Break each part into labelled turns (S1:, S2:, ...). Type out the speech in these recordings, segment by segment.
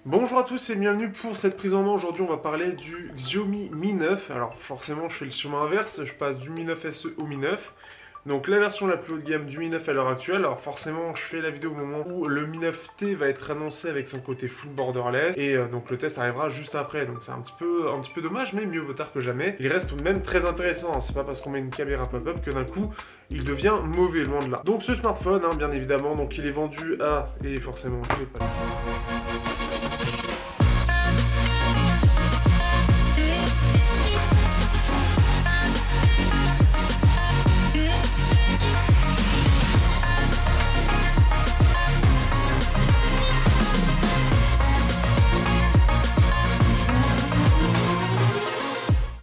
S1: Bonjour à tous et bienvenue pour cette prise en main. Aujourd'hui on va parler du Xiaomi Mi 9. Alors forcément je fais le chemin inverse, je passe du Mi 9 SE au Mi 9. Donc la version la plus haut de gamme du Mi 9 à l'heure actuelle. Alors forcément je fais la vidéo au moment où le Mi 9T va être annoncé avec son côté full borderless. Et donc le test arrivera juste après. Donc c'est un petit peu dommage, mais mieux vaut tard que jamais. Il reste tout de même très intéressant. C'est pas parce qu'on met une caméra pop-up que d'un coup il devient mauvais, loin de là. Donc ce smartphone, bien évidemment, donc il est vendu à... Et forcément je l'ai pas...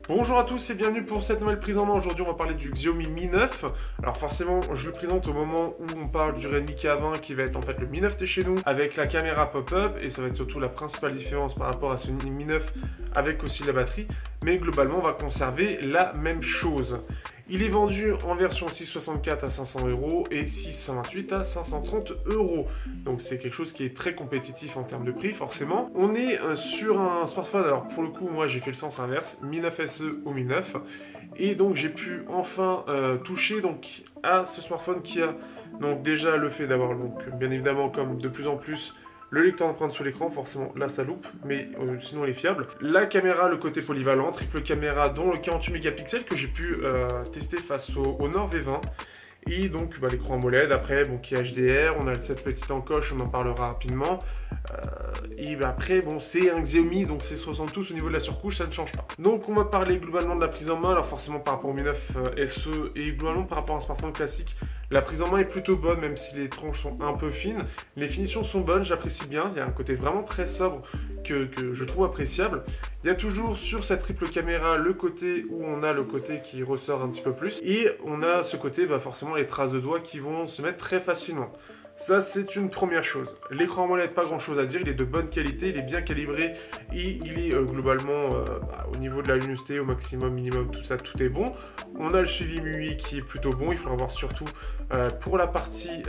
S1: Bonjour à tous et bienvenue pour cette nouvelle prise en main. Aujourd'hui on va parler du Xiaomi Mi 9. Alors forcément je le présente au moment où on parle du Redmi K20 qui va être en fait le Mi 9T chez nous avec la caméra pop-up, et ça va être surtout la principale différence par rapport à ce Mi 9 avec aussi la batterie. Mais globalement on va conserver la même chose. Il est vendu en version 664 à 500 € et 628 à 530 €. Donc c'est quelque chose qui est très compétitif en termes de prix forcément. On est sur un smartphone, alors pour le coup moi j'ai fait le sens inverse, Mi 9 SE au Mi 9. Et donc j'ai pu enfin toucher donc à ce smartphone qui a donc déjà le fait d'avoir donc bien évidemment comme de plus en plus le lecteur d'empreintes sur l'écran, forcément là ça loupe, mais sinon elle est fiable. La caméra, le côté polyvalent, triple caméra dont le 48 mégapixels que j'ai pu tester face au Honor V20. Et donc l'écran AMOLED, après qui est HDR, on a cette petite encoche, on en parlera rapidement. Et après c'est un Xiaomi, donc c'est 60 pouces au niveau de la surcouche, ça ne change pas. Donc on va parler globalement de la prise en main, alors forcément par rapport au Mi 9 SE et globalement par rapport à un smartphone classique, la prise en main est plutôt bonne, même si les tranches sont un peu fines. Les finitions sont bonnes, j'apprécie bien, il y a un côté vraiment très sobre que je trouve appréciable. Il y a toujours sur cette triple caméra le côté où on a le côté qui ressort un petit peu plus, et on a ce côté forcément les traces de doigts qui vont se mettre très facilement. Ça c'est une première chose. L'écran AMOLED, pas grand chose à dire, il est de bonne qualité, il est bien calibré et il est globalement au niveau de la luminosité, au maximum, minimum, tout ça, tout est bon. On a le suivi MUI qui est plutôt bon, il faudra voir surtout pour la partie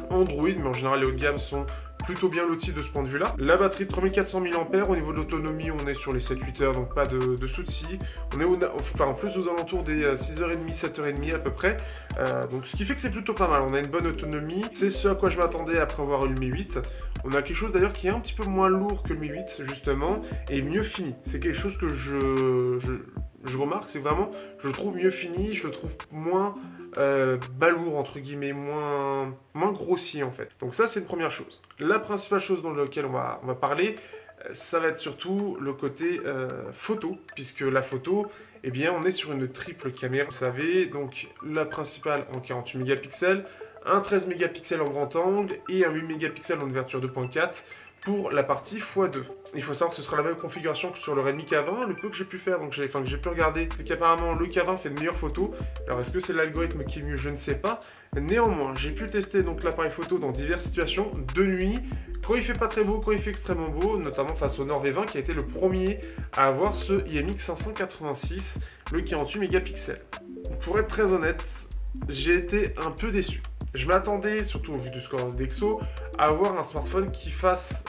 S1: Android, mais en général les hauts de gamme sont plutôt bien lotis de ce point de vue là. La batterie de 3400 mAh, au niveau de l'autonomie on est sur les 7-8 heures, donc pas de soucis. On est en plus aux alentours des 6h30, 7h30 à peu près, donc ce qui fait que c'est plutôt pas mal, on a une bonne autonomie. C'est ce à quoi je m'attendais après avoir eu le Mi 8. On a quelque chose d'ailleurs qui est un petit peu moins lourd que le Mi 8 justement, et mieux fini. C'est quelque chose que je remarque, c'est vraiment, je le trouve mieux fini, je le trouve moins balourd entre guillemets, moins grossier en fait. Donc ça c'est une première chose. La principale chose dans laquelle on va parler, ça va être surtout le côté photo, puisque la photo, on est sur une triple caméra, vous savez, donc la principale en 48 mégapixels, un 13 mégapixels en grand angle et un 8 mégapixels en ouverture 2.4 pour la partie x2. Il faut savoir que ce sera la même configuration que sur le Redmi K20, le peu que j'ai pu faire, donc que j'ai pu regarder, c'est qu'apparemment le K20 fait de meilleures photos. Alors est-ce que c'est l'algorithme qui est mieux, je ne sais pas. Néanmoins, j'ai pu tester donc l'appareil photo dans diverses situations, de nuit, quand il fait pas très beau, quand il fait extrêmement beau, notamment face au Honor V20 qui a été le premier à avoir ce IMX 586, le 48 mégapixels. Pour être très honnête, j'ai été un peu déçu. Je m'attendais, surtout au vu du score d'Exo, à avoir un smartphone qui fasse,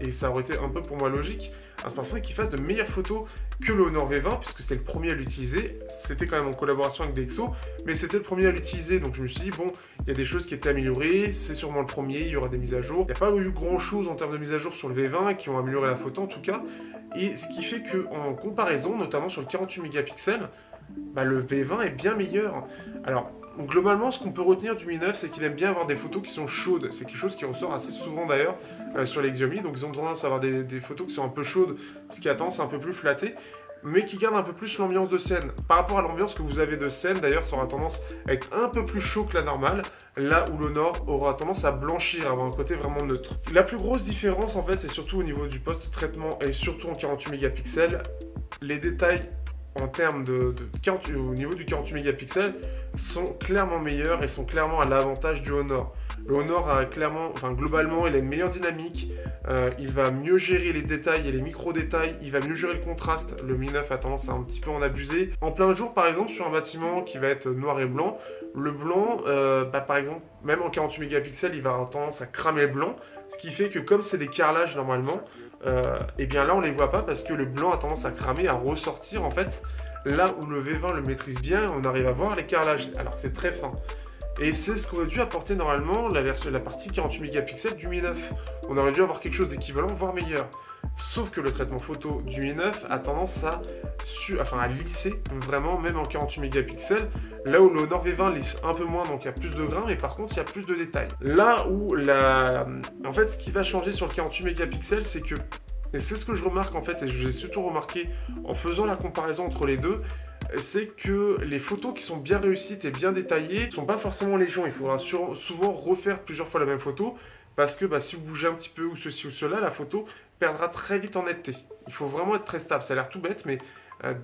S1: et ça aurait été un peu pour moi logique, un smartphone qui fasse de meilleures photos que le Honor V20, puisque c'était le premier à l'utiliser. C'était quand même en collaboration avec DxO, mais c'était le premier à l'utiliser, donc je me suis dit, bon, il y a des choses qui étaient améliorées, c'est sûrement le premier, il y aura des mises à jour. Il n'y a pas eu grand chose en termes de mise à jour sur le V20, qui ont amélioré la photo en tout cas, et ce qui fait qu'en comparaison, notamment sur le 48 mégapixels, le V20 est bien meilleur. Alors, globalement, ce qu'on peut retenir du Mi 9, c'est qu'il aime bien avoir des photos qui sont chaudes. C'est quelque chose qui ressort assez souvent d'ailleurs sur les Xiaomi. Donc ils ont tendance à avoir des photos qui sont un peu chaudes, ce qui a tendance à un peu plus flatté, mais qui gardent un peu plus l'ambiance de scène. Par rapport à l'ambiance que vous avez de scène, d'ailleurs, ça aura tendance à être un peu plus chaud que la normale, là où l'Honor aura tendance à blanchir, à avoir un côté vraiment neutre. La plus grosse différence, en fait, c'est surtout au niveau du post-traitement et surtout en 48 mégapixels. Les détails en termes au niveau du 48 mégapixels sont clairement meilleurs et sont clairement à l'avantage du Honor. Le Honor a clairement, enfin globalement, il a une meilleure dynamique, il va mieux gérer les détails et les micro-détails, il va mieux gérer le contraste. Le Mi 9 a tendance à un petit peu en abuser. En plein jour, par exemple, sur un bâtiment qui va être noir et blanc, le blanc, par exemple, même en 48 mégapixels, il va avoir tendance à cramer le blanc, ce qui fait que comme c'est des carrelages normalement, et bien là on les voit pas parce que le blanc a tendance à cramer, à ressortir en fait, là où le V20 le maîtrise bien, on arrive à voir les carrelages, alors que c'est très fin. Et c'est ce qu'aurait dû apporter normalement la partie 48 mégapixels du Mi 9. On aurait dû avoir quelque chose d'équivalent, voire meilleur. Sauf que le traitement photo du Mi 9 a tendance à lisser vraiment, même en 48 mégapixels. Là où le Honor V20 lisse un peu moins, donc il y a plus de grains, mais par contre il y a plus de détails. Là où en fait, ce qui va changer sur le 48 mégapixels, c'est que, et c'est ce que je remarque en fait, et j'ai surtout remarqué en faisant la comparaison entre les deux, c'est que les photos qui sont bien réussies et bien détaillées ne sont pas forcément légion. Il faudra souvent refaire plusieurs fois la même photo parce que si vous bougez un petit peu ou ceci ou cela, la photo perdra très vite en netteté. Il faut vraiment être très stable. Ça a l'air tout bête, mais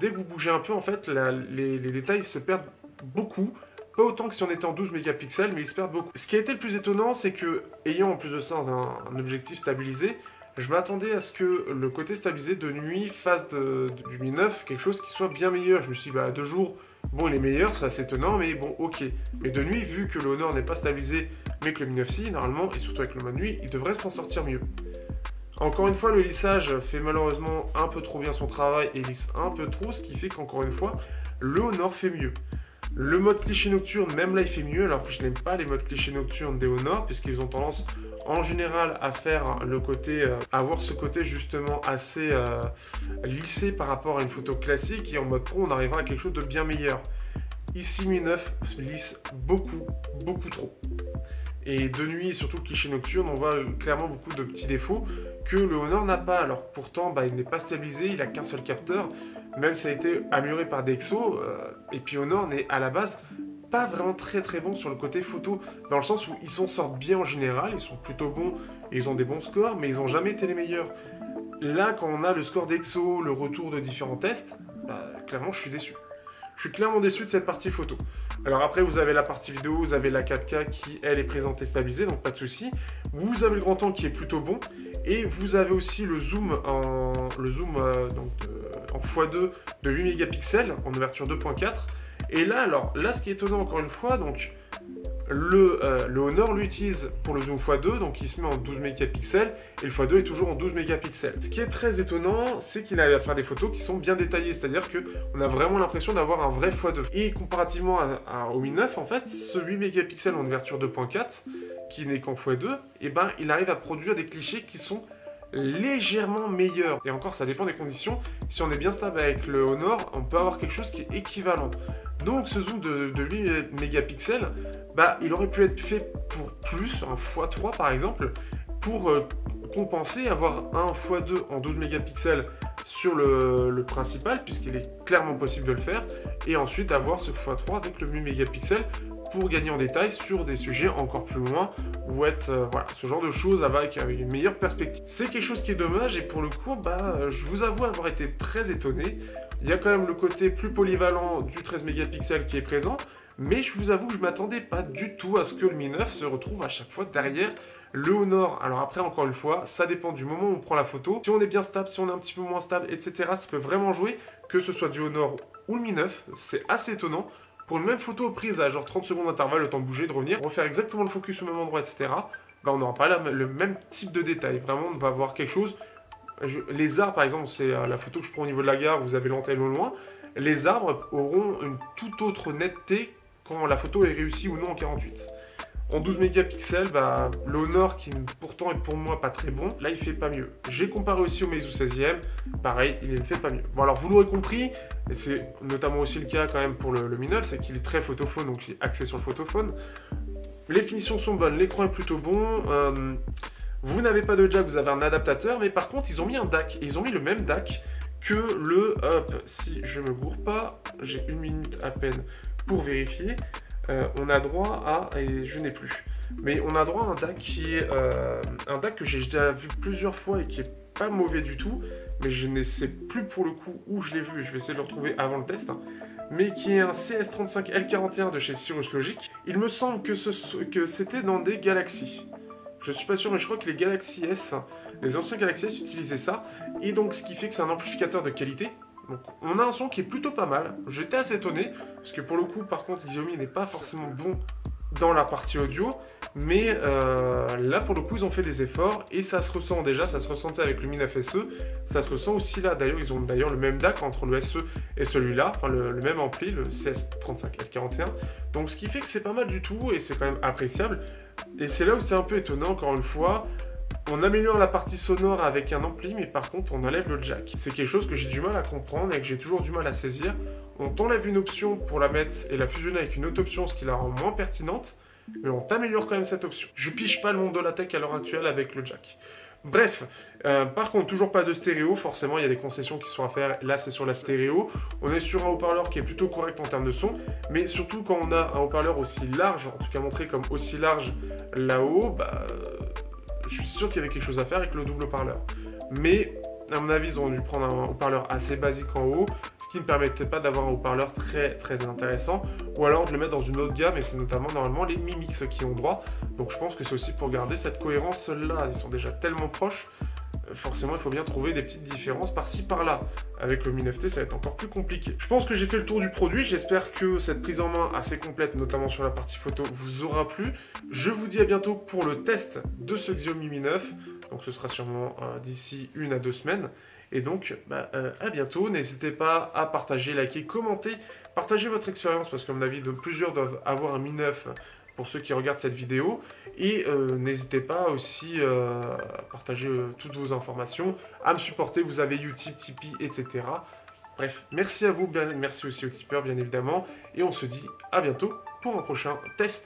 S1: dès que vous bougez un peu, en fait, les détails se perdent beaucoup. Pas autant que si on était en 12 mégapixels, mais ils se perdent beaucoup. Ce qui a été le plus étonnant, c'est que, ayant en plus de ça un objectif stabilisé, je m'attendais à ce que le côté stabilisé de nuit fasse du Mi 9 quelque chose qui soit bien meilleur. Je me suis dit, de jour, bon, il est meilleur, c'est assez étonnant, mais bon, ok. Mais de nuit, vu que le Honor n'est pas stabilisé, mais que le Mi 9 si, normalement, et surtout avec le mode nuit, il devrait s'en sortir mieux. Encore une fois, le lissage fait malheureusement un peu trop bien son travail et lisse un peu trop, ce qui fait qu'encore une fois, le Honor fait mieux. Le mode cliché nocturne, même là, il fait mieux, alors que je n'aime pas les modes cliché nocturnes des Honor, puisqu'ils ont tendance en général à faire le côté, avoir ce côté justement assez lissé par rapport à une photo classique, et en mode pro, on arrivera à quelque chose de bien meilleur. Ici, Mi 9 lisse beaucoup trop. Et de nuit, surtout le cliché nocturne, on voit clairement beaucoup de petits défauts que le Honor n'a pas. Alors pourtant, il n'est pas stabilisé, il n'a qu'un seul capteur, même ça a été amélioré par Dexo. Et puis Honor n'est à la base pas vraiment très bon sur le côté photo, dans le sens où ils s'en sortent bien en général, ils sont plutôt bons, et ils ont des bons scores, mais ils n'ont jamais été les meilleurs. Là, quand on a le score Dexo, le retour de différents tests, clairement je suis déçu. Je suis clairement déçu de cette partie photo. Alors après, vous avez la partie vidéo, vous avez la 4K qui, elle, est présente et stabilisée, donc pas de souci. Vous avez le grand angle qui est plutôt bon. Et vous avez aussi le zoom en x2 de 8 mégapixels en ouverture 2.4. Et là, ce qui est étonnant encore une fois, donc le Honor l'utilise pour le zoom x2, donc il se met en 12 mégapixels, et le x2 est toujours en 12 mégapixels. Ce qui est très étonnant, c'est qu'il arrive à faire des photos qui sont bien détaillées, c'est-à-dire qu'on a vraiment l'impression d'avoir un vrai x2. Et comparativement au Mi 9, en fait, ce 8 mégapixels en ouverture 2.4, qui n'est qu'en x2, il arrive à produire des clichés qui sont légèrement meilleurs. Et encore, ça dépend des conditions. Si on est bien stable avec le Honor, on peut avoir quelque chose qui est équivalent. Donc ce zoom de 8 mégapixels, il aurait pu être fait pour plus, un x3 par exemple, pour compenser, avoir un x2 en 12 mégapixels sur le principal, puisqu'il est clairement possible de le faire, et ensuite avoir ce x3 avec le 8 mégapixels pour gagner en détail sur des sujets encore plus loin, ou ce genre de choses avec une meilleure perspective. C'est quelque chose qui est dommage, et pour le coup, je vous avoue avoir été très étonné. Il y a quand même le côté plus polyvalent du 13 mégapixels qui est présent, mais je vous avoue que je ne m'attendais pas du tout à ce que le Mi 9 se retrouve à chaque fois derrière le Honor. Alors après, encore une fois, ça dépend du moment où on prend la photo. Si on est bien stable, si on est un petit peu moins stable, etc., ça peut vraiment jouer, que ce soit du Honor ou le Mi 9. C'est assez étonnant. Pour une même photo prise à genre 30 secondes d'intervalle, le temps de bouger, de revenir, refaire exactement le focus au même endroit, etc., on n'aura pas le même type de détail. Vraiment, on va voir quelque chose. Les arbres, par exemple, c'est la photo que je prends au niveau de la gare, vous avez l'antenne au loin. Les arbres auront une toute autre netteté quand la photo est réussie ou non en 48. En 12 mégapixels, le Honor, qui pourtant est pour moi pas très bon, là il fait pas mieux. J'ai comparé aussi au Meizu 16e, pareil, il ne fait pas mieux. Bon alors vous l'aurez compris, et c'est notamment aussi le cas quand même pour le Mi 9, c'est qu'il est très photophone, donc il est axé sur le photophone. Les finitions sont bonnes, l'écran est plutôt bon. Vous n'avez pas de jack, vous avez un adaptateur, mais par contre ils ont mis un DAC, et ils ont mis le même DAC que si je me gourre pas, j'ai 1 minute à peine pour vérifier, on a droit à, et je n'ai plus, mais on a droit à un DAC qui est un DAC que j'ai déjà vu plusieurs fois et qui est pas mauvais du tout, mais je ne sais plus pour le coup où je l'ai vu, et je vais essayer de le retrouver avant le test. mais qui est un CS35L41 de chez Cirrus Logic. Il me semble que c'était dans des Galaxy. Je suis pas sûr, mais je crois que les Galaxy S, les anciens Galaxy S utilisaient ça, et donc ce qui fait que c'est un amplificateur de qualité. Donc on a un son qui est plutôt pas mal. J'étais assez étonné, parce que pour le coup, par contre, Xiaomi n'est pas forcément bon dans la partie audio, mais là pour le coup ils ont fait des efforts et ça se ressent déjà, ça se ressentait avec le Mi 9 SE, ça se ressent aussi là. D'ailleurs ils ont d'ailleurs le même DAC entre le SE et celui-là, enfin le même ampli, le CS35L41, donc ce qui fait que c'est pas mal du tout et c'est quand même appréciable. Et c'est là où c'est un peu étonnant, encore une fois, on améliore la partie sonore avec un ampli, mais par contre on enlève le jack. C'est quelque chose que j'ai du mal à comprendre et que j'ai toujours du mal à saisir. On t'enlève une option pour la mettre et la fusionner avec une autre option, ce qui la rend moins pertinente, mais on t'améliore quand même cette option. Je pige pas le monde de la tech à l'heure actuelle avec le jack. Bref, par contre, toujours pas de stéréo, forcément il y a des concessions qui sont à faire, là c'est sur la stéréo. On est sur un haut-parleur qui est plutôt correct en termes de son, mais surtout quand on a un haut-parleur aussi large, en tout cas montré comme aussi large là-haut, je suis sûr qu'il y avait quelque chose à faire avec le double haut-parleur. Mais à mon avis, ils ont dû prendre un haut-parleur assez basique en haut, ce qui ne permettait pas d'avoir un haut-parleur très intéressant, ou alors de le mettre dans une autre gamme, et c'est notamment normalement les Mi Mix qui ont droit. Donc je pense que c'est aussi pour garder cette cohérence là, ils sont déjà tellement proches, forcément il faut bien trouver des petites différences par-ci par-là. Avec le Mi 9T ça va être encore plus compliqué. Je pense que j'ai fait le tour du produit, j'espère que cette prise en main assez complète, notamment sur la partie photo, vous aura plu. Je vous dis à bientôt pour le test de ce Xiaomi Mi 9, donc ce sera sûrement d'ici 1 à 2 semaines. Et donc, à bientôt. N'hésitez pas à partager, liker, commenter, partager votre expérience parce qu'à mon avis, plusieurs doivent avoir un Mi 9 pour ceux qui regardent cette vidéo. Et n'hésitez pas aussi à partager toutes vos informations, à me supporter. Vous avez YouTube, Tipeee, etc. Bref, merci à vous, merci aussi aux tipeurs bien évidemment. Et on se dit à bientôt pour un prochain test.